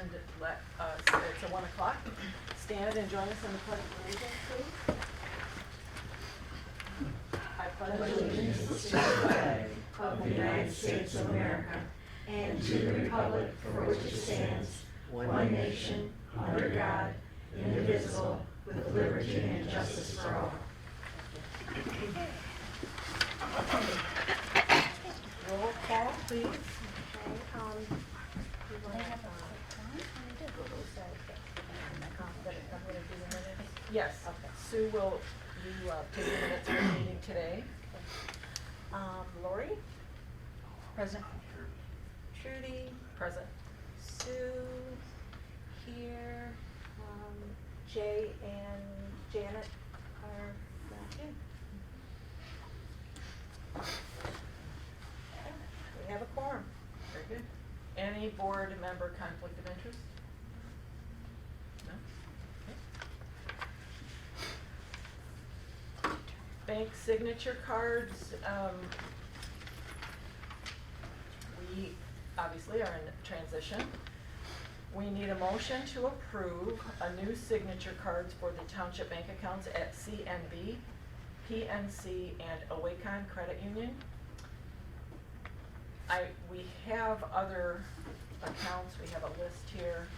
and let us, it's at 1 o'clock. Stand and join us in the Pledge of Allegiance, please. I pledge allegiance to the flag of the United States of America and to the republic for which it stands, one nation, under God, indivisible, with liberty and justice for all. Roll call, please. Yes. Okay. Sue will do take the minutes for the meeting today. Lori? Present. Trudy? Present. Sue? Here. Jay and Janet are not here. We have a quorum. Very good. Any board member conflict of interest? No? Okay. Bank signature cards. We obviously are in transition. We need a motion to approve a new signature cards for the Township bank accounts at CNB, PNC, and Awakon Credit Union. We have other accounts, we have a list here,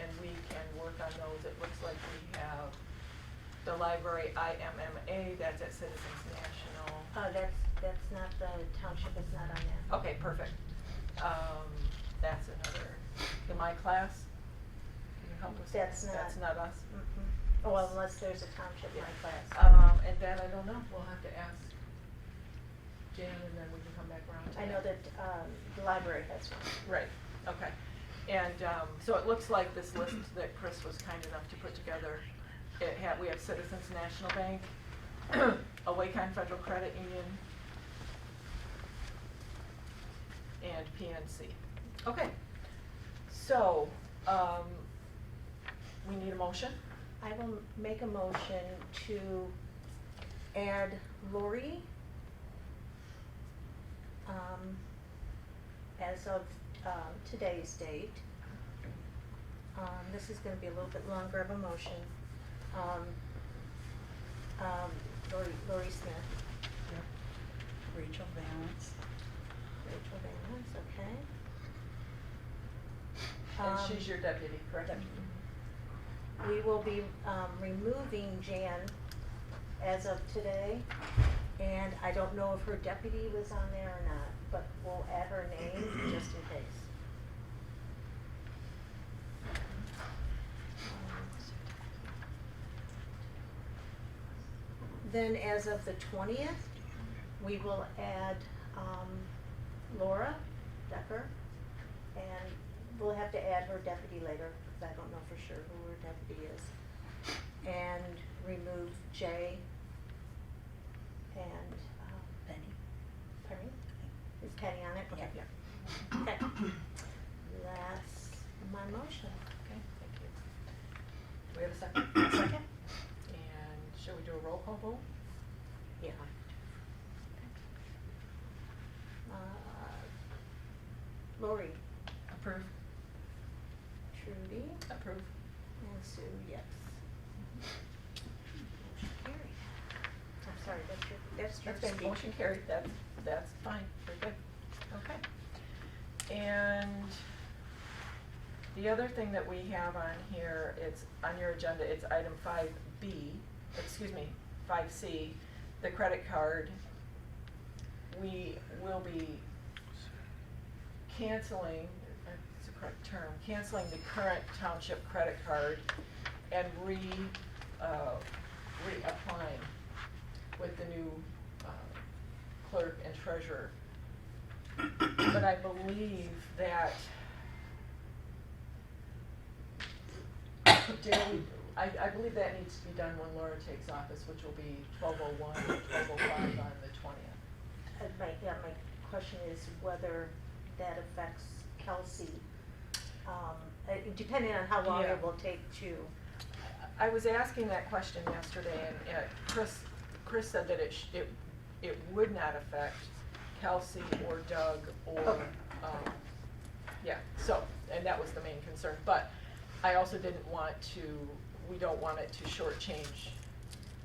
and we can work on those. It looks like we have the library IMMA, that's at Citizens National. That's not the township, is not on that. Okay, perfect. That's another, the My Class, can you help us? That's not. That's not us. Mm-mm. Oh, well, unless there's a township in my class. And then I don't know, we'll have to ask Jan and then we can come back around to I know that the library has one. Right, okay. And so it looks like this list that Chris was kind enough to put together, we have Citizens National Bank, Awakon Federal Credit Union, and PNC. Okay, so we need a motion. I will make a motion to add Lori as of today's date. This is going to be a little bit longer of a motion. Lori Smith. Yep. Rachel Valance. Rachel Valance, okay. And she's your deputy, correct? We will be removing Jan as of today, and I don't know if her deputy was on there or not, but we'll add her name just in case. Then as of the 20th, we will add Laura Decker, and we'll have to add her deputy later, because I don't know for sure who her deputy is. And remove Jay and Penny. Penny? Is Penny on it? Okay. Yeah. Okay. That's my motion. Okay, thank you. Do we have a second? Second? And should we do a roll call vote? Yeah. Lori, Approve. Trudy, Approve. and Sue, yes. Motion carried. I'm sorry, that's your Okay, speech. motion carried, that's fine, very good. Okay. And the other thing that we have on here, it's on your agenda, it's item 5C, the credit card. We will be canceling, that's the correct term, canceling the current township credit card and reapplying with the new clerk and treasurer. But I believe that I believe that needs to be done when Laura takes office, which will be 12/01, 12/05 on the 20th. My question is whether that affects Kelsey, depending on how long Yeah. it will take to. I was asking that question yesterday, and Chris said that it would not affect Kelsey or Doug or Okay. Yeah, so, and that was the main concern, but I also didn't want to, we don't want it to shortchange,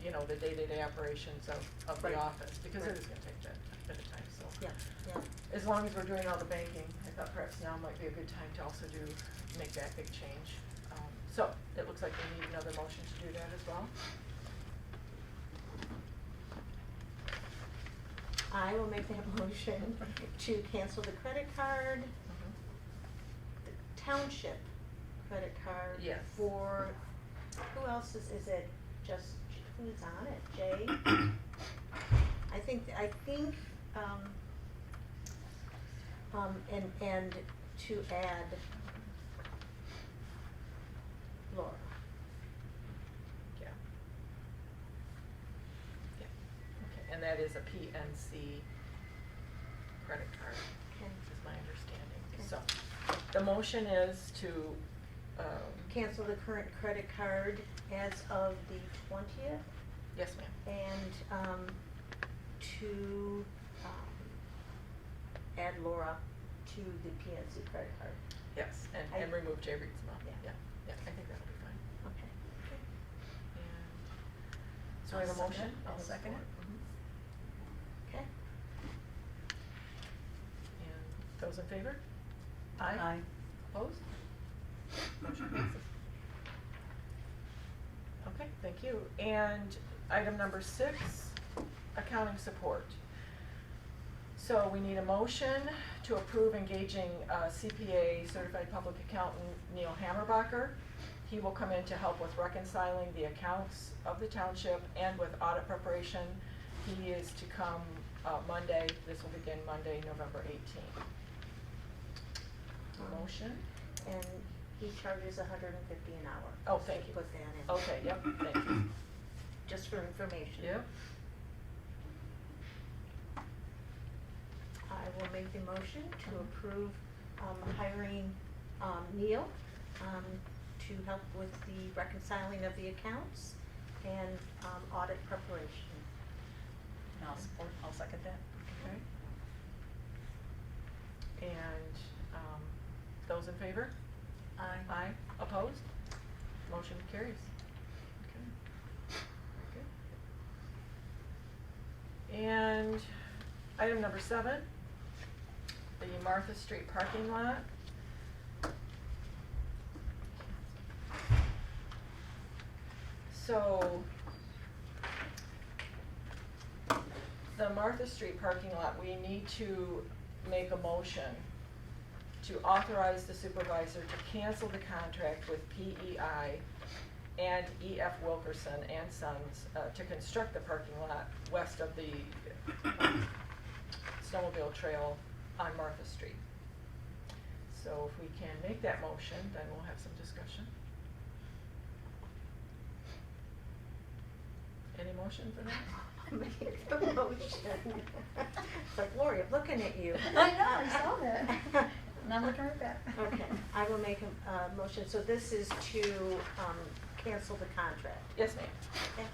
you know, the day-to-day operations of the Right. office, because it Right. is gonna take that a bit of time, so. Yeah, yeah. As long as we're doing all the banking, I thought perhaps now might be a good time to also make that big change. So, it looks like we need another motion to do that as well. I will make that motion to cancel the credit card, the Township credit card. Yes. For, who else is it, just, who's on it, Jay? I think, and to add Laura. Yeah. Yeah, okay, and that is a PNC credit card, Okay. is my understanding. Okay. So, the motion is to, Cancel the current credit card as of the 20th. yes, ma'am. And to add Laura to the PNC credit card. Yes, and I- remove Jay Reed's mom. Yeah. Yeah, I think that'll be fine. Okay. And, so I have a I'll second motion? it. I'll second it. Mhm. Okay. And those in favor? Aye. Opposed? Motion passes. Okay, thank you. And item number 6, accounting support. So we need a motion to approve engaging CPA, Certified Public Accountant Neil Hammerbacher. He will come in to help with reconciling the accounts of the township and with audit preparation. He is to come Monday, this will begin Monday, November 18th. Motion? And he charges $150 an hour. Oh, thank you. Put that in. Okay, yep, thank you. Just for information. Yep. I will make the motion to approve hiring Neil to help with the reconciling of the accounts and audit preparation. And I'll second that. Okay. And, those in favor? Aye. Aye. Opposed? Motion carries. Okay. Very good. And item number 7, the Martha Street parking lot. So, the Martha Street parking lot, we need to make a motion to authorize the supervisor to cancel the contract with PEI and EF Wilkerson and Sons to construct the parking lot west of the snowmobile trail on Martha Street. So if we can make that motion, then we'll have some discussion. Any motion for that? Make the motion. It's like, Lori, I'm looking at you. I know, I saw that. And I'm looking right back. Okay, I will make a motion, so this is to cancel the contract. Yes, ma'am. Okay,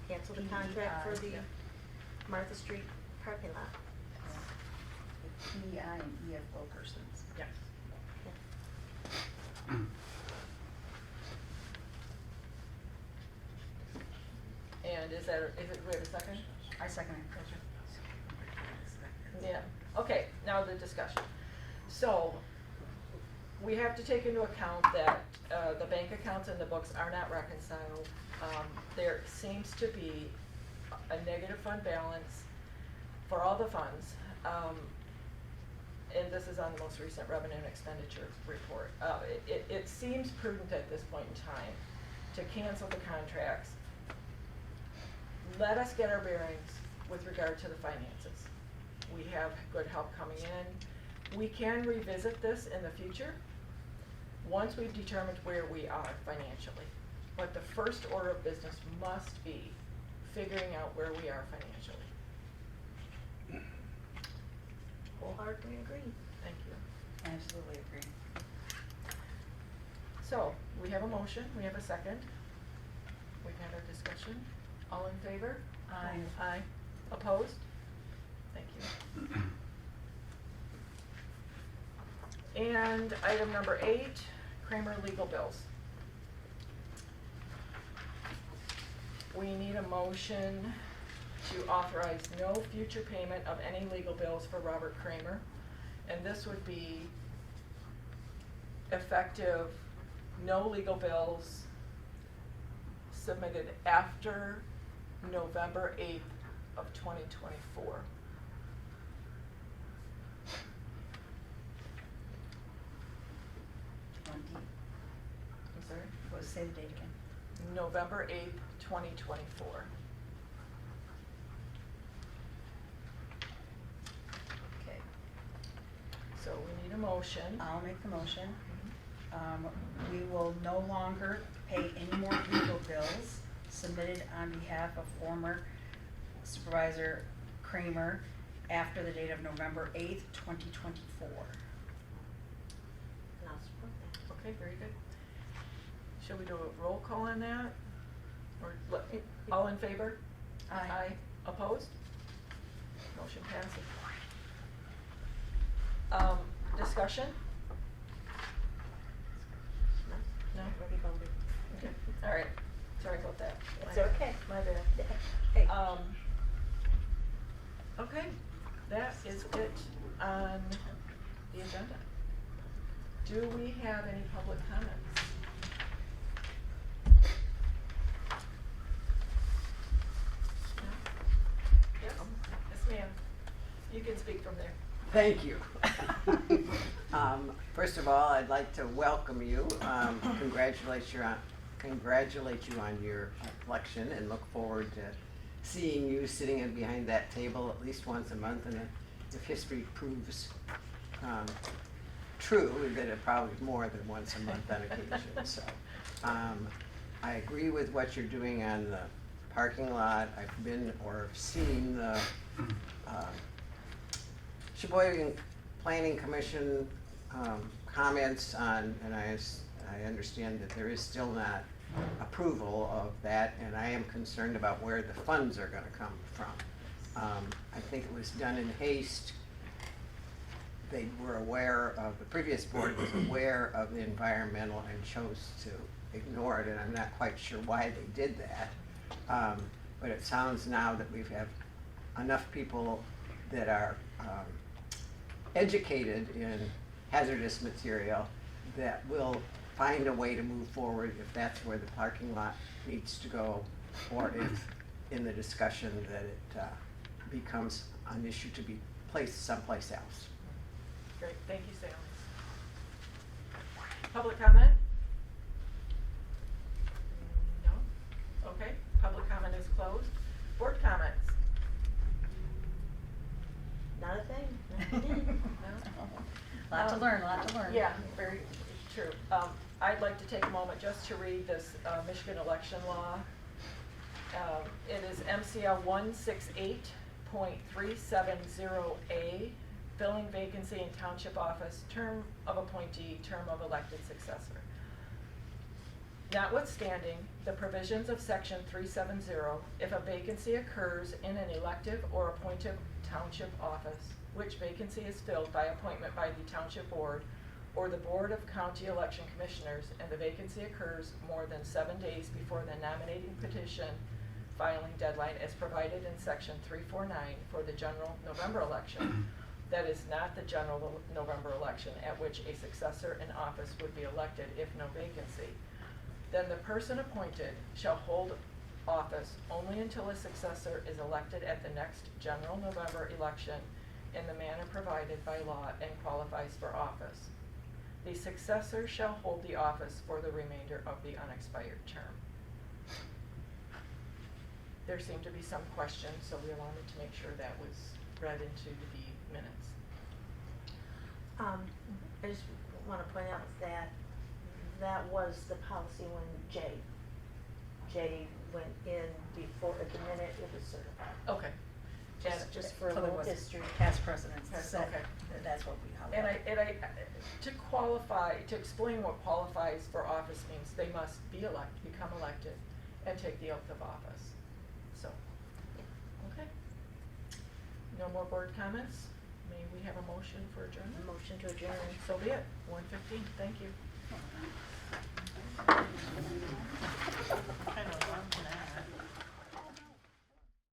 cancel the contract for the Yeah. Martha Street parking lot. With PEI and EF Wilkerson's. Yes. Okay. And is it, do we have a second? I second it. Yeah, okay, now the discussion. So, we have to take into account that the bank accounts and the books are not reconciled. There seems to be a negative fund balance for all the funds. And this is on the most recent revenue and expenditure report. It seems prudent at this point in time to cancel the contracts. Let us get our bearings with regard to the finances. We have good help coming in. We can revisit this in the future once we've determined where we are financially. But the first order of business must be figuring out where we are financially. Wholeheartedly agree. Thank you. Absolutely agree. So, we have a motion, we have a second. We've had our discussion. All in favor? Aye. Aye. Opposed? Thank you. And item number 8, Kramer legal bills. We need a motion to authorize no future payment of any legal bills for Robert Kramer. And this would be effective, no legal bills submitted after November 8th of 2024. I'm sorry? Go say the date again. November 8th, 2024. Okay, So we need a motion. I'll make the motion. We will no longer pay any more legal bills submitted on behalf of former Supervisor Kramer after the date of November 8th, 2024. And I'll support that. Okay, very good. Shall we do a roll call on that? Or, all in favor? Aye. Opposed? Motion passes. Discussion? No? Already voted. Okay, all right, sorry about that. It's My bad. okay. My bad. Hey. Okay, that is it on the agenda. Do we have any public comments? No? Yes, yes ma'am. You can speak from there. Thank you. First of all, I'd like to welcome you, congratulate you on your election, and look forward to seeing you sitting in behind that table at least once a month, and if history proves true, that it probably more than once a month on occasion. So I agree with what you're doing on the parking lot. I've been or seen the Sheboygan Planning Commission comments on, and I understand that there is still not approval of that, and I am concerned about where the funds are gonna come from. I think it was done in haste. They were aware of, the previous board was aware of the environmental and chose to ignore it, and I'm not quite sure why they did that. But it sounds now that we have enough people that are educated in hazardous material that will find a way to move forward if that's where the parking lot needs to go, or if in the discussion that it becomes an issue to be placed someplace else. Great, thank you, Sally. Public comment? No? Okay, public comment is closed. Board comments? Not a thing. No? Lot to learn, lot to learn. Yeah, very true. I'd like to take a moment just to read this Michigan election law. It is MCL 168.370A, filling vacancy in township office, term of appointee, term of elected successor. Notwithstanding the provisions of section 370, if a vacancy occurs in an elective or appointed township office, which vacancy is filled by appointment by the township board or the board of county election commissioners, and the vacancy occurs more than 7 days before the nominating petition filing deadline as provided in section 349 for the general November election, that is not the general November election at which a successor in office would be elected if no vacancy, then the person appointed shall hold office only until a successor is elected at the next general November election in the manner provided by law and qualifies for office. The successor shall hold the office for the remainder of the unexpired term. There seemed to be some question, so we wanted to make sure that was read into the minutes. I just want to point out that that was the policy when Jay went in before, at the minute it was certified. Okay. Just for a So there little was history. past precedents Yes, set, okay. that's what we, how we. And I, to qualify, to explain what qualifies for office means, they must be become elected and take the oath of office. So, okay. No more board comments? may we have a motion for adjournment? Motion to adjourn. So be it, 1:15, thank you. Kind of loved that.